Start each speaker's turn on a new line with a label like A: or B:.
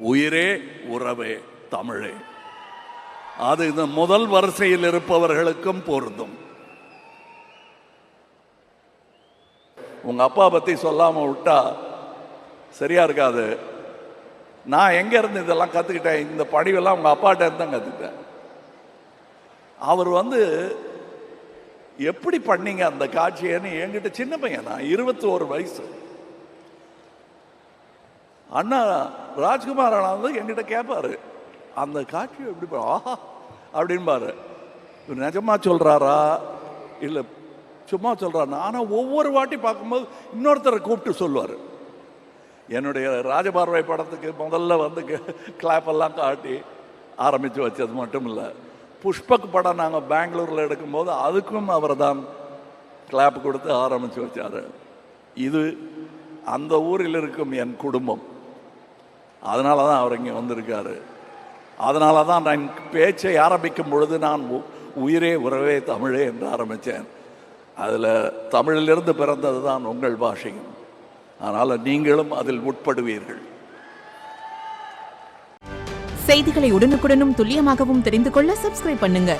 A: உயிரே உறவே தமிழே. அது இந்த முதல் வரிசையில் இருப்பவர்களுக்கும் பொருந்தும். உங்க அப்பா பத்தி சொல்லாம விட்டா சரியா இருக்காது. நான் எங்க இருந்து இதெல்லாம் கத்துக்கிட்டேன், இந்த பணிவெல்லாம் உங்க அப்பாட்ட இருந்து தான் கத்துக்கிட்டேன். அவர் எப்படி பண்ணீங்க அந்த காட்சியன்னு என்கிட்ட, சின்ன பையன் நான், 21 வயசு. அண்ணா ராஜ்குமார் அண்ணா என்கிட்ட கேட்பாரு, அந்த காட்சியை எப்படி ஆஹா அப்படின்பாரு. நிஜமா சொல்றாரா இல்லை சும்மா சொல்றாரு. ஆனால் ஒவ்வொரு வாட்டி பார்க்கும்போது இன்னொருத்தரை கூப்பிட்டு சொல்லுவார். என்னுடைய ராஜபார்வை படத்துக்கு முதல்ல கிளாப்பெல்லாம் காட்டி ஆரம்பித்து வச்சது மட்டும் இல்லை, புஷ்பக் படம் நாங்கள் பெங்களூரில் எடுக்கும்போது அதுக்கும் அவர் தான் கிளாப் கொடுத்து ஆரம்பித்து வச்சார். இது அந்த ஊரில் இருக்கும் என் குடும்பம். அதனால தான் அவர் இங்கே வந்திருக்காரு. அதனால தான் நான் பேச்சை ஆரம்பிக்கும் பொழுது நான் உயிரே உறவே தமிழே என்று ஆரம்பித்தேன். அதில் தமிழிலிருந்து பிறந்தது தான் உங்கள் பாஷையும். அதனால் நீங்களும் அதில் உட்படுவீர்கள்.
B: செய்திகளை உடனுக்குடனும் துல்லியமாகவும் தெரிந்து கொள்ள சப்ஸ்கிரைப் பண்ணுங்க.